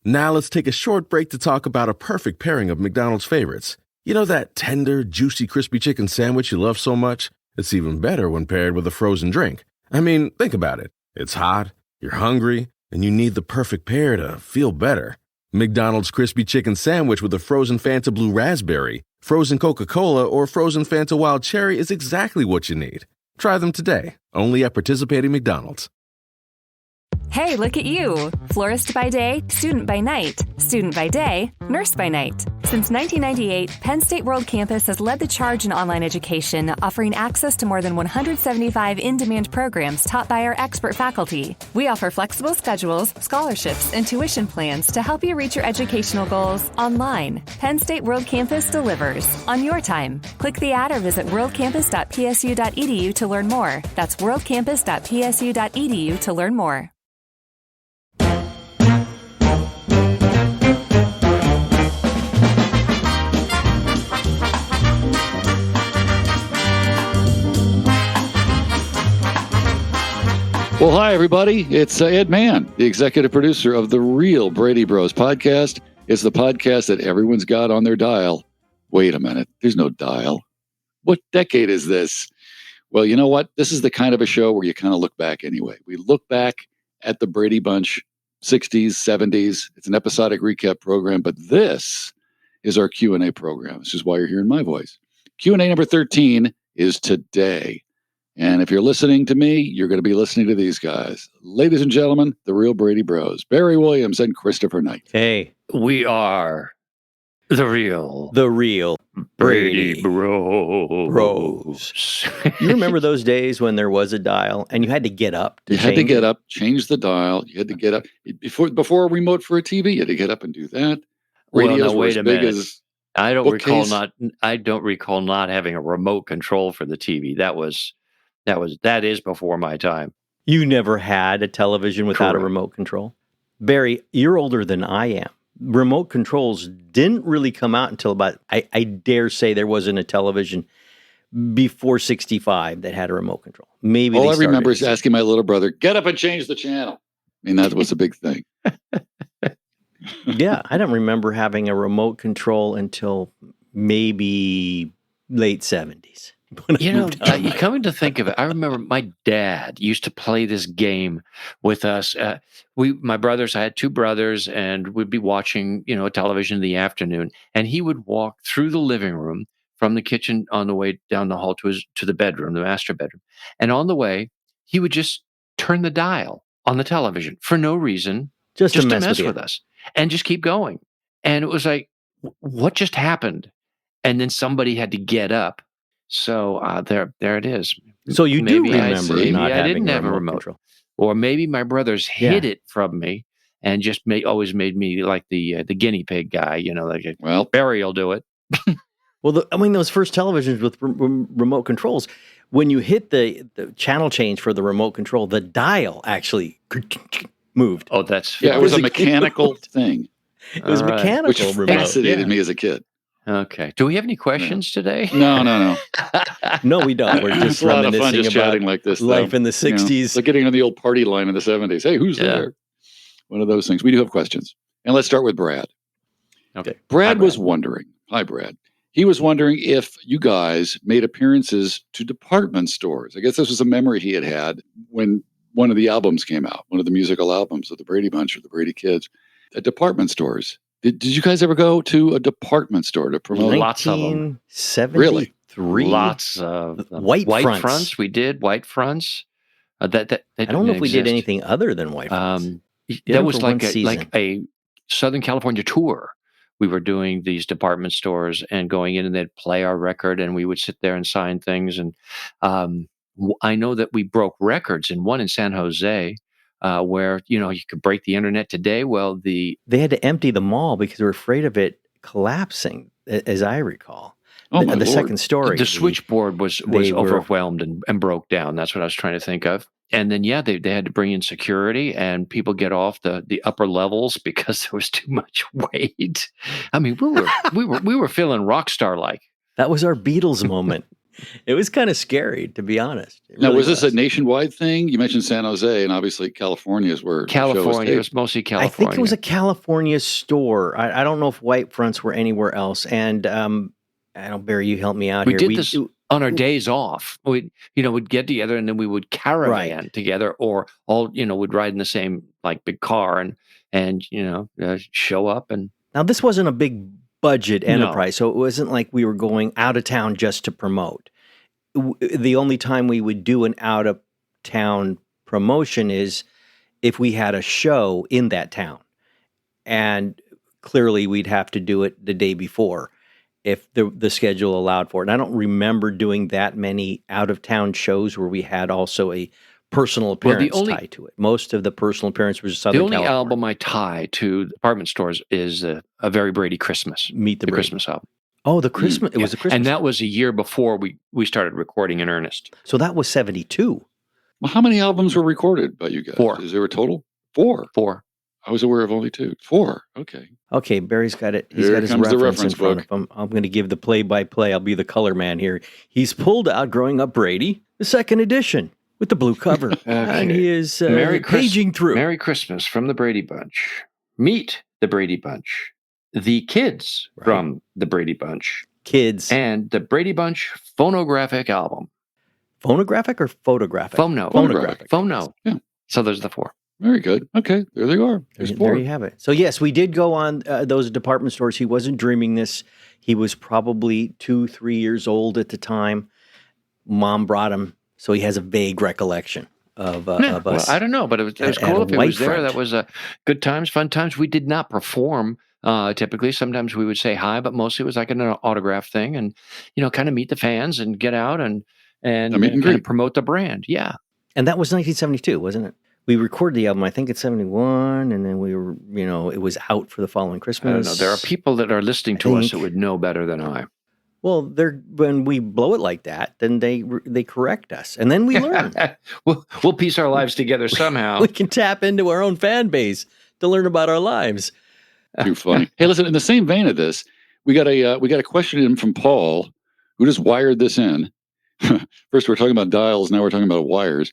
Now let's take a short break to talk about a perfect pairing of McDonald's favorites. You know that tender, juicy, crispy chicken sandwich you love so much? It's even better when paired with a frozen drink. I mean, think about it. It's hot, you're hungry, and you need the perfect pair to feel better. McDonald's crispy chicken sandwich with a frozen Fanta Blue Raspberry, frozen Coca-Cola, or frozen Fanta Wild Cherry is exactly what you need. Try them today, only at participating McDonald's. Hey, look at you. Florist by day, student by night. Student by day, nurse by night. Since 1998, Penn State World Campus has led the charge in online education, offering access to more than 175 in-demand programs taught by our expert faculty. We offer flexible schedules, scholarships, and tuition plans to help you reach your educational goals online. Penn State World Campus delivers on your time. Click the ad or visit worldcampus.psu.edu to learn more. That's worldcampus.psu.edu to learn more. Well, hi, everybody. It's Ed Mann, the executive producer of the real Brady Bros podcast. It's the podcast that everyone's got on their dial. Wait a minute. There's no dial. What decade is this? Well, you know what? This is the kind of a show where you kind of look back anyway. We look back at the Brady Bunch, 60s, 70s. It's an episodic recap program, but this is our Q&A program. This is why you're hearing my voice. Q&A number 13 is today. And if you're listening to me, you're going to be listening to these guys. Ladies and gentlemen, the real Brady Bros, Barry Williams and Christopher Knight. Hey, we are the real Brady Bros. Bros. You remember those days when there was a dial and you had to get up to You had to get up, change the dial. You had to get up. Before a remote for a TV, you had to get up and do that. Radios were as big as I don't bookcase. recall not having a remote control for the TV. That is before my time. You never had a television without Correct. a remote control? Barry, you're older than I am. Remote controls didn't really come out until about, I dare say there wasn't a television before 65 that had a remote control. Maybe all I remember is asking my little brother, get up and change the channel. I mean, that was a big thing. Yeah, I don't remember having a remote control until maybe late 70s. Coming to think of it, I remember my dad used to play this game with us. My brothers, I had two brothers, and we'd be watching, television in the afternoon, and he would walk through the living room from the kitchen on the way down the hall to the bedroom, the master bedroom. And on the way, he would just turn the dial on the television for no reason, just to mess with us, and just keep going. And it was like, what just happened? And then somebody had to get up. So there it is. So you do remember maybe not I having didn't a have a remote control. Or maybe my brothers hid it from me and just always made me like the guinea pig guy, Well, Barry will do it. Well, those first televisions with remote controls, when you hit the channel change for the remote control, the dial actually moved. Oh, that's it was a mechanical thing. It was mechanical which remote. fascinated me as a kid. Okay. Do we have any questions today? No. No, we don't. We're just It's a lot of fun reminiscing just about chatting like this. life in the 60s. Like getting on the old party line in the 70s. Hey, who's there? One of those things. We do have questions. And let's start with Brad. Okay. Brad was wondering. Hi, Brad. He was wondering if you guys made appearances to department stores. I guess this was a memory he had when one of the albums came out, one of the musical albums of the Brady Bunch or the Brady Kids, at department stores. Did you guys ever go to a department store to promote? Lots of them. 1973. Lots of White fronts. We did white fronts. I don't know if we did anything other than white fronts. That was like a Southern California tour. We were doing these department stores and going in, and they'd play our record, and we would sit there and sign things. And I know that we broke records in one in San Jose. Where you could break the internet today. Well, they had to empty the mall because they were afraid of it collapsing, as I recall. The second story, the switchboard was overwhelmed and broke down. That's what I was trying to think of. And then they had to bring in security and people get off the upper levels because there was too much weight. I mean, we were feeling rock star like. That was our Beatles moment. It was kind of scary, to be honest. It Now, really was this a nationwide thing? You mentioned San Jose, and obviously California is where the show was California. It taped. was mostly I California. think it was a California store. I don't know if White Fronts were anywhere else. And I don't, Barry, you help me out We here. did this on our days off. We'd get together and then we would caravan together, or all, we'd ride in the same like big car and show up. And now this wasn't a big budget enterprise, so it wasn't like we were going out of town just to promote. The only time we would do an out of town promotion is if we had a show in that town, and clearly we'd have to do it the day before if the schedule allowed for it. And I don't remember doing that many out of town shows where we had also a personal appearance tied to it. Most of the personal appearance was Southern California. The only album I tie to department stores is a Very Brady Christmas. Meet the Brady. Christmas album. Oh, the Christmas. It was a Christmas. And that was a year before we started recording in earnest. So that was 72. Well, how many albums were recorded by you guys? 4. Is there a total? 4. I was aware of only 2. 4. Okay. Okay, Barry's got it. He's got his reference in front of him. I'm going to give the play-by-play. I'll be the color man here. He's pulled out Growing Up Brady, the second edition with the blue cover. And he is paging through. Merry Christmas from the Brady Bunch. Meet the Brady Bunch. The kids from the Brady Bunch. Kids. And the Brady Bunch phonographic album. Phonographic or photographic? Phonographic. Phono. Yeah. So there's the 4. Very good. Okay, there they are. There you have it. So yes, we did go on those department stores. He wasn't dreaming this. He was probably 2-3 years old at the time. Mom brought him, so he has a vague recollection of us. Well, I don't know, but it was cool if he was there. That was good times, fun times. We did not perform typically. Sometimes we would say hi, but mostly it was like an autograph thing, and kind of meet the fans and get out and kind of promote the brand. Yeah, and that was 1972, wasn't it? We recorded the album, I think, in 71, and then we were, it was out for the following Christmas. I don't know. There are people that are listening to us that would know better than I. Well, when we blow it like that, then they correct us, and then we learn. We'll piece our lives together somehow. We can tap into our own fan base to learn about our lives. Too funny. Hey, listen. In the same vein of this, we got a question in from Paul, who just wired this in. First, we're talking about dials. Now we're talking about wires.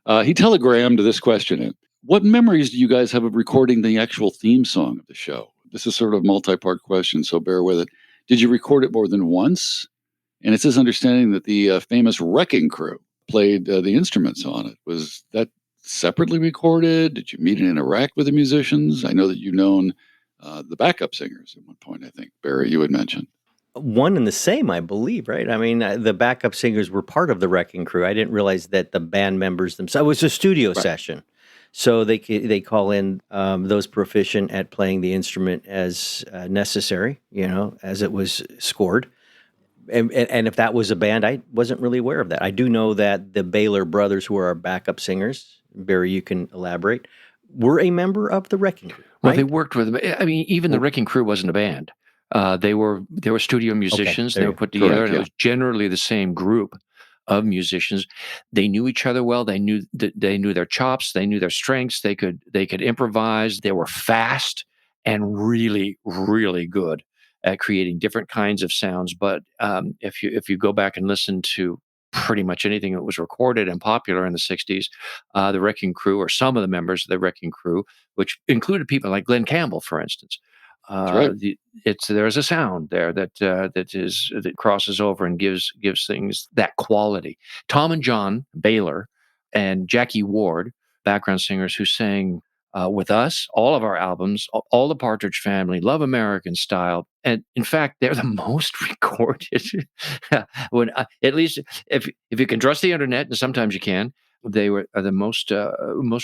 He telegrammed this question in. What memories do you guys have of recording the actual theme song of the show? This is sort of a multi-part question, so bear with it. Did you record it more than once? And it's his understanding that the famous Wrecking Crew played the instruments on it. Was that separately recorded? Did you meet and interact with the musicians? I know that you've known the backup singers at one point, I think. Barry, you had mentioned. One and the same, I believe, right? I mean, the backup singers were part of the Wrecking Crew. I didn't realize that the band members themselves, it was a studio session. So they call in those proficient at playing the instrument as necessary, as it was scored. And if that was a band, I wasn't really aware of that. I do know that the Baylor brothers, who are our backup singers, Barry, you can elaborate, were a member of the Wrecking Crew. Right? Well, they worked with them. I mean, even the Wrecking Crew wasn't a band. They were studio musicians. They were put together, and it was generally the same group of musicians. They knew each other well. They knew their chops. They knew their strengths. They could improvise. They were fast and really, really good at creating different kinds of sounds. But if you go back and listen to pretty much anything that was recorded and popular in the 60s, the Wrecking Crew, or some of the members of the Wrecking Crew, which included people like Glenn Campbell, for instance. There's a sound there that crosses over and gives things that quality. Tom and John Baylor and Jackie Ward, background singers who sang with us, all of our albums, all the Partridge Family, Love American Style, and in fact, they're the most recorded. At least if you can trust the internet, and sometimes you can, they are the most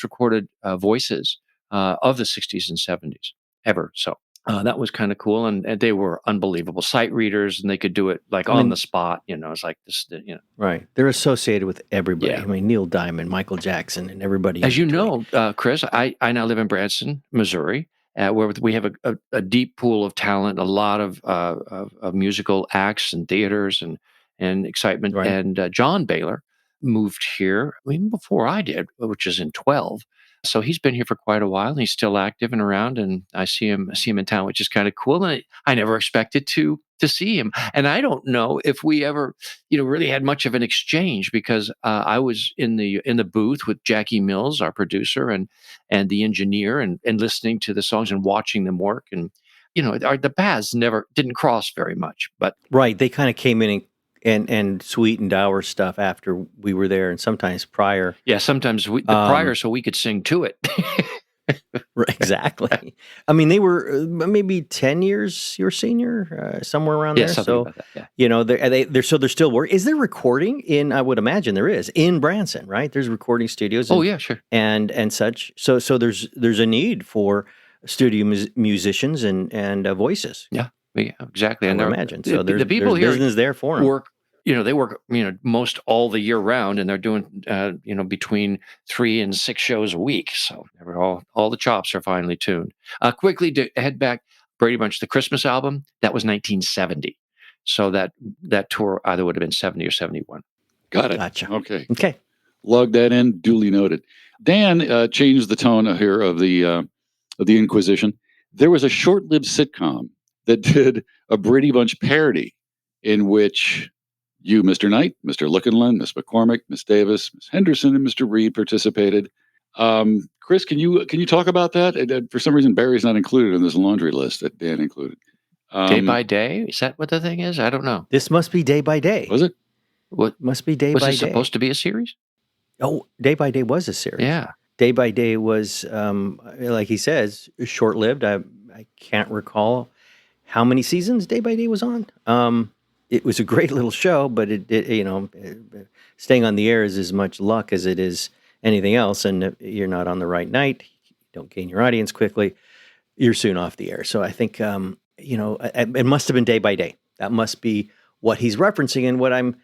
recorded voices of the 60s and 70s ever. So. That was kind of cool, and they were unbelievable sight readers, and they could do it on the spot. It's like this, Right. They're associated with everybody. Yeah. I mean, Neil Diamond, Michael Jackson, and everybody. As you know, Chris, I now live in Branson, Missouri, where we have a deep pool of talent, a lot of musical acts and theaters and excitement. Right. And John Baylor moved here even before I did, which is in 12. So he's been here for quite a while, and he's still active and around. And I see him in town, which is kind of cool. And I never expected to see him. And I don't know if we ever, really had much of an exchange, because I was in the booth with Jackie Mills, our producer, and the engineer, and listening to the songs and watching them work. And the paths never didn't cross very much. But Right. They kind of came in and sweetened our stuff after we were there, and sometimes prior. yeah, sometimes the prior, so we could sing to it. Right, exactly. I mean, they were maybe 10 years your senior, somewhere around Yeah, there. something So, about that, yeah. they're still working. Is there recording in? I would imagine there is in Branson, right? There's recording studios. Oh yeah, sure. and such. So there's a need for studio musicians and voices. Yeah, exactly. I And would they're- imagine. So there's people here business there for them. work. They work, most all the year round, and they're doing, between 3 and 6 shows a week. So all the chops are finely tuned. Quickly to head back, Brady Bunch, the Christmas album, that was 1970. So that tour either would have been 70 or 71. Got it. Gotcha. Okay. Log that in. Duly noted. Dan changed the tone here of the Inquisition. There was a short-lived sitcom that did a Brady Bunch parody in which you, Mr. Knight, Mr. Lookinland, Miss McCormick, Miss Davis, Miss Henderson, and Mr. Reed participated. Chris, can you talk about that? For some reason, Barry's not included in this laundry list that Dan included. Day by Day? Is that what the thing is? I don't know. This must be Day by Day. Was it? What Must be Day was by it Day. supposed to be a series? Oh, Day by Day was a series. Yeah. Day by Day was, like he says, short-lived. I can't recall how many seasons Day by Day was on. It was a great little show, but staying on the air is as much luck as it is anything else. And if you're not on the right night, you don't gain your audience quickly, you're soon off the air. So I think, it must have been Day by Day. That must be what he's referencing. And what I'm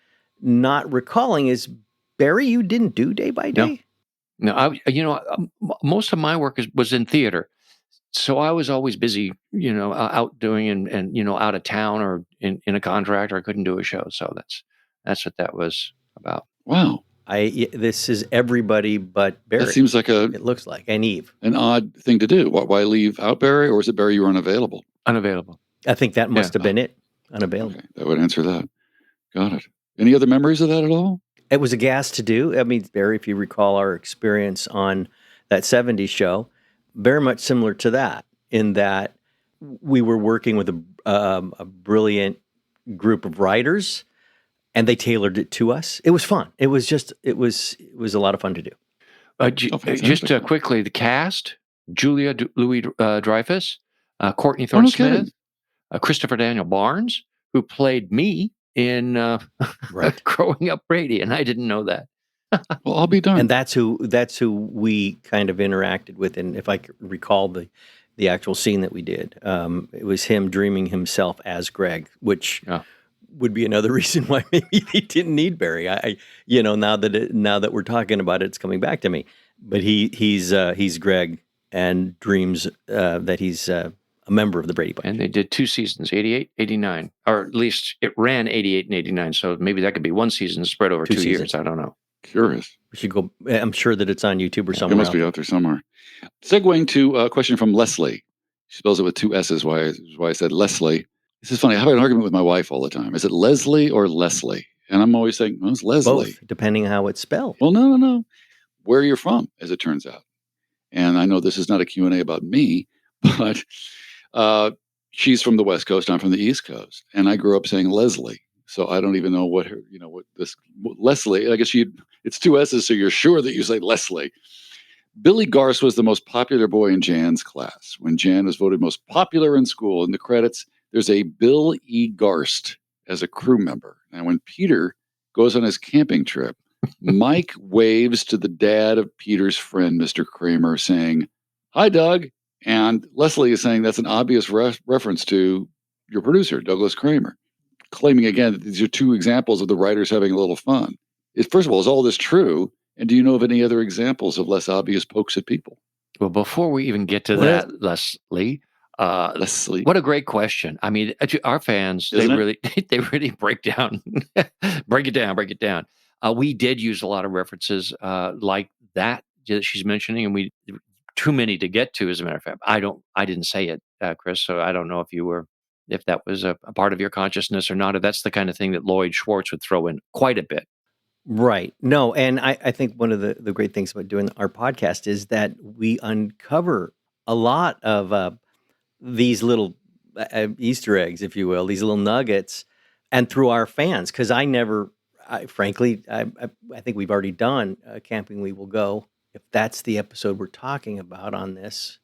not recalling is, Barry, you didn't do Day by Day? No, most of my work was in theater. So I was always busy, out doing and out of town or in a contract, or I couldn't do a show. So that's what that was about. Wow. This is everybody but Barry. That seems like it looks like, and Eve. an odd thing to do. Why leave out Barry, or is it Barry you were unavailable? Unavailable. I think that must have been it. Unavailable. Okay, that would answer that. Got it. Any other memories of that at all? It was a gas to do. I mean, Barry, if you recall our experience on that 70s show, very much similar to that, in that we were working with a brilliant group of writers, and they tailored it to us. It was fun. It was a lot of fun to do. Just quickly, the cast: Julia Louis Dreyfus, Courtney Thorne Smith, Christopher Daniel Barnes, who played me in Growing Up Brady, and I didn't know that. Well, I'll be darned. And that's who we kind of interacted with. And if I could recall the actual scene that we did, it was him dreaming himself as Greg, which would be another reason why maybe they didn't need Barry. Now that we're talking about it, it's coming back to me. But he's Greg and dreams that he's a member of the Brady Bunch. And they did 2 seasons, 88, 89, or at least it ran 88 and 89. So maybe that could be 1 season spread over 2 years. I don't know. Curious. We should go. I'm sure that it's on YouTube or somewhere. It must be out there somewhere. Segueing to a question from Leslie. She spells it with 2 S's. Why I said Leslie. This is funny. I have an argument with my wife all the time. Is it Leslie or Leslie? And I'm always saying, well, it's Leslie. Both, depending on how it's spelled. Well, no. Where you're from, as it turns out. And I know this is not a Q&A about me, but she's from the West Coast. I'm from the East Coast. And I grew up saying Leslie. So I don't even know what Leslie, I guess it's 2 S's, so you're sure that you say Leslie. Billy Garst was the most popular boy in Jan's class. When Jan was voted most popular in school, in the credits, there's a Bill E. Garst as a crew member. And when Peter goes on his camping trip, Mike waves to the dad of Peter's friend, Mr. Kramer, saying, "Hi, Doug." And Leslie is saying that's an obvious reference to your producer, Douglas Kramer, claiming again that these are 2 examples of the writers having a little fun. First of all, is all this true? And do you know of any other examples of less obvious pokes at people? Well, before we even get to that, Leslie, what a great question. I mean, our fans, they really break it down. We did use a lot of references like that that she's mentioning, and we too many to get to. As a matter of fact, I didn't say it, Chris. So I don't know if that was a part of your consciousness or not. Or that's the kind of thing that Lloyd Schwartz would throw in quite a bit. Right. No, and I think one of the great things about doing our podcast is that we uncover a lot of these little Easter eggs, if you will, these little nuggets, and through our fans. Because frankly, I think we've already done Camping We Will Go. If that's the episode we're talking about on this,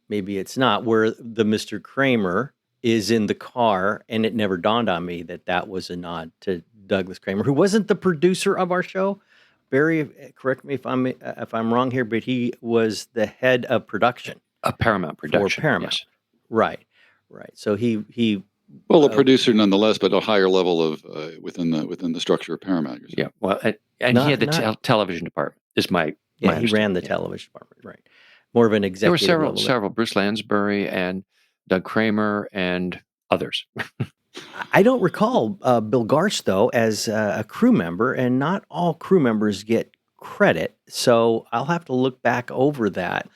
maybe it's not, where the Mr. Kramer is in the car, and it never dawned on me that was a nod to Douglas Kramer, who wasn't the producer of our show. Barry, correct me if I'm wrong here, but he was the head of production. A Paramount production. For Paramount. Yes. Right. So he Well, a producer nonetheless, but a higher level of within the structure of Paramount. Yeah. Well, and he had the television department. Is my he ran the television department. Right. More of an executive. There were several. Bruce Lansbury and Doug Kramer and others. I don't recall Bill Garst, though, as a crew member, and not all crew members get credit. So I'll have to look back over that.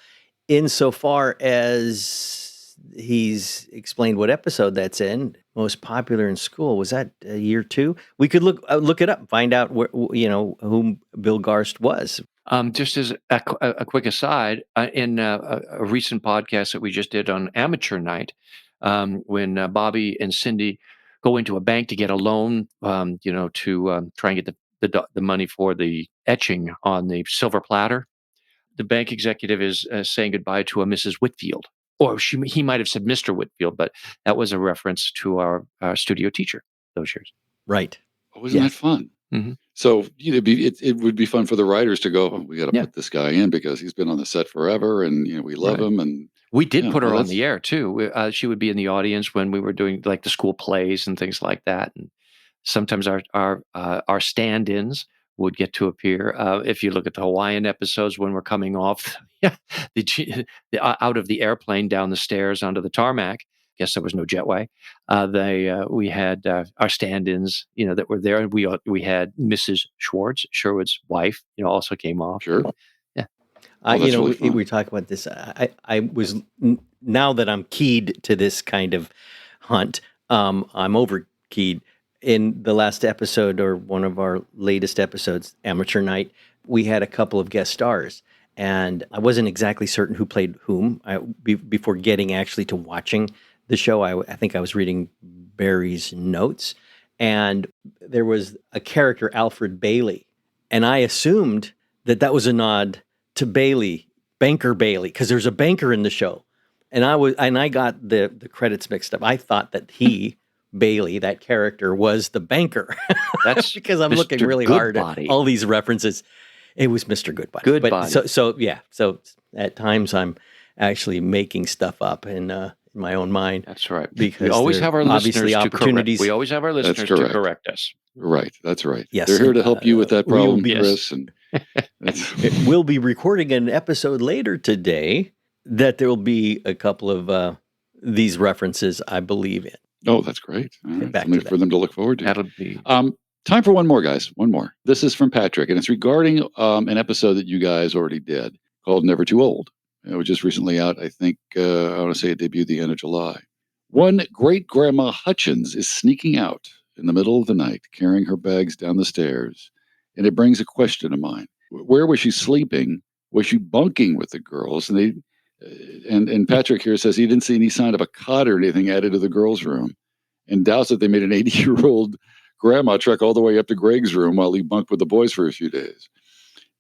Insofar as he's explained what episode that's in, most popular in school, was that year 2? We could look it up, find out who Bill Garst was. Just as a quick aside, in a recent podcast that we just did on Amateur Night, when Bobby and Cindy go into a bank to get a loan, to try and get the money for the etching on the silver platter, the bank executive is saying goodbye to a Mrs. Whitfield, or he might have said Mr. Whitfield, but that was a reference to our studio teacher those years. Right. Oh, wasn't that fun? Mm-hmm. So it would be fun for the writers to go, we got to put this guy in because he's been on the set forever, and we love him. And we did put her on the air too. She would be in the audience when we were doing like the school plays and things like that. And sometimes our stand-ins would get to appear. If you look at the Hawaiian episodes when we're coming off out of the airplane down the stairs onto the tarmac. Guess there was no jetway. We had our stand-ins, that were there, and we had Mrs. Schwartz, Sherwood's wife, also came off. Sure. Yeah. Really we talk about this. I was, now that I'm keyed to this kind of hunt, I'm over keyed. In the last episode, or one of our latest episodes, Amateur Night, we had a couple of guest stars. And I wasn't exactly certain who played whom. Before getting actually to watching the show, I think I was reading Barry's notes. And there was a character, Alfred Bailey. And I assumed that was a nod to Bailey, Banker Bailey, because there's a banker in the show. And I got the credits mixed up. I thought that Bailey, that character, was the banker. That's because I'm Mr. looking really hard at Goodbody. all these references. It was Mr. Goodbody. Goodbody. So at times I'm actually making stuff up in my own mind. That's right. Because we always have our listeners opportunities. We always have our listeners to correct us. Right. That's right. Yes. They're here to help you with that problem, Yes. Chris. And We'll be recording an episode later today that there will be a couple of these references, I believe in. oh, that's great. All right. back to Something for that. them to look forward to. That'll be Time for one more, guys. One more. This is from Patrick, and it's regarding an episode that you guys already did called Never Too Old. It was just recently out. I think, I want to say it debuted the end of July. One great-grandma Hutchins is sneaking out in the middle of the night, carrying her bags down the stairs, and it brings a question to mind. Where was she sleeping? Was she bunking with the girls? And Patrick here says he didn't see any sign of a cot or anything added to the girls' room, and doubts that they made an 80-year-old grandma trek all the way up to Greg's room while he bunked with the boys for a few days.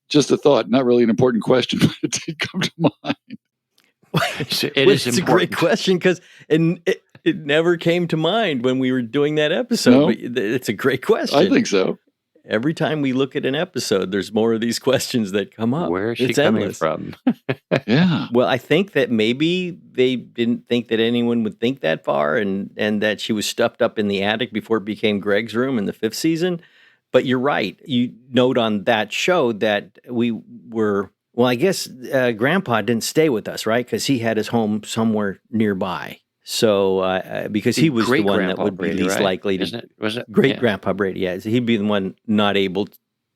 Just a thought, not really an important question, but it did come to mind. It's a great question because it never came to mind when we were doing that episode. No? But it's a great question. I think so. Every time we look at an episode, there's more of these questions that come up. where is she It's coming endless. from? Yeah. Well, I think that maybe they didn't think that anyone would think that far, and that she was stuffed up in the attic before it became Greg's room in the 5th season. But you're right. You note on that show that we were, well, I guess Grandpa didn't stay with us, right? Because he had his home somewhere nearby. So because he was the one that would be Brady, least right? likely to. Isn't it? Was it Great Grandpa Brady, yeah. So he'd be the one not able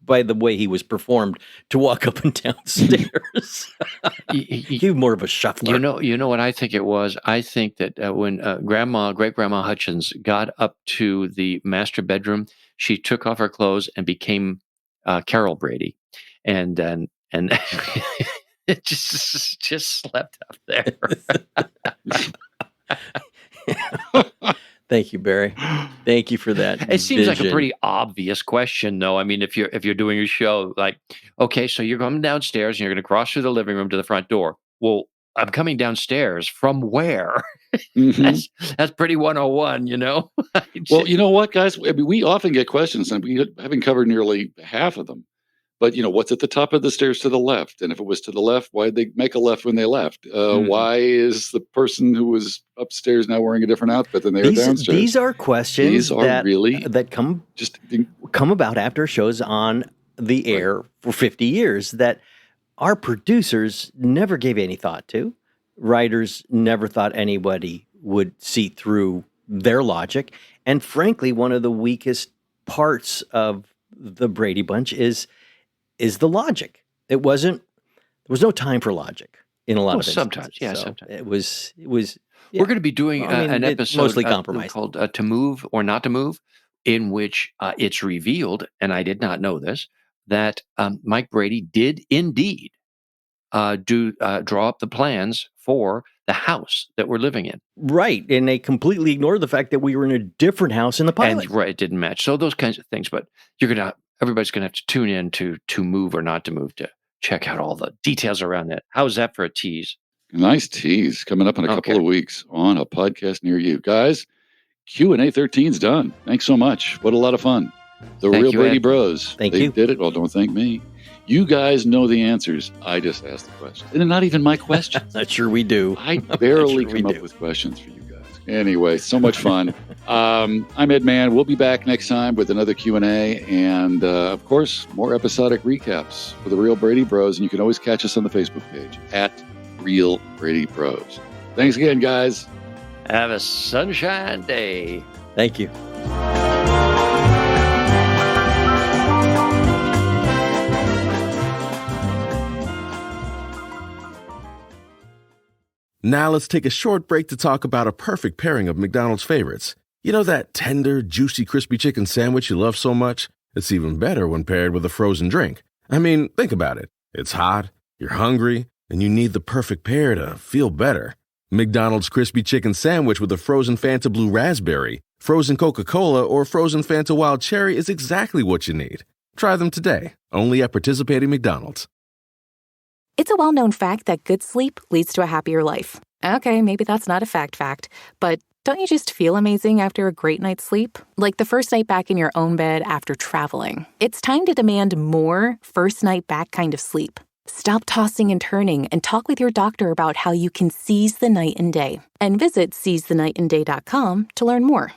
by the way he was performed to walk up and down stairs. He was more of a shuffler. You know what I think it was? I think that when great grandma Hutchins got up to the master bedroom, she took off her clothes and became Carol Brady, and it just slept up there. Thank you, Barry. Thank you for that. It seems like a vision. pretty obvious question, though. I mean, if you're doing a show, like, okay, so you're coming downstairs and you're going to cross through the living room to the front door. Well, I'm coming downstairs from where? That's pretty 101, you know? Well, you know what, guys? I mean, we often get questions, and we haven't covered nearly half of them. But, what's at the top of the stairs to the left? And if it was to the left, why did they make a left when they left? Why is the person who was upstairs now wearing a different outfit than they were downstairs? These are questions that come about after shows on the air for 50 years that our producers never gave any thought to. Writers never thought anybody would see through their logic. And frankly, one of the weakest parts of the Brady Bunch is the logic. There was no time for logic in a lot of instances. Sometimes, yeah, so sometimes. It was. Yeah. We're going to be doing an episode mostly compromised called "To Move or Not to Move," in which it's revealed, and I did not know this, that Mike Brady did indeed draw up the plans for the house that we're living in. Right, and they completely ignored the fact that we were in a different house in the pilot. And it didn't match. So those kinds of things. But everybody's gonna have to tune in to Move or Not to Move to check out all the details around that. How's that for a tease? Nice tease coming up in a couple of weeks on a podcast near you, guys. Q&A 13's done. Thanks so much. What a lot of fun. Thank Real you, Brady Ed. Bros. Thank They you. did it. Well, don't thank me. You guys know the answers. I just asked the questions. And they're not even my questions. Not sure we do. I barely come up with questions for you guys. Anyway, so much fun. I'm Ed Mann. We'll be back next time with another Q&A and, of course, more episodic recaps for the Real Brady Bros. And you can always catch us on the Facebook page at Real Brady Bros. Thanks again, guys. Have a sunshine day. Thank you. Now let's take a short break to talk about a perfect pairing of McDonald's favorites. You know that tender, juicy, crispy chicken sandwich you love so much? It's even better when paired with a frozen drink. I mean, think about it. It's hot, you're hungry, and you need the perfect pair to feel better. McDonald's crispy chicken sandwich with a frozen Fanta Blue Raspberry, frozen Coca-Cola, or frozen Fanta Wild Cherry is exactly what you need. Try them today, only at participating McDonald's. It's a well-known fact that good sleep leads to a happier life. Okay, maybe that's not a fact, but don't you just feel amazing after a great night's sleep? Like the first night back in your own bed after traveling. It's time to demand more first night back kind of sleep. Stop tossing and turning and talk with your doctor about how you can seize the night and day. And visit seizethenightandday.com to learn more.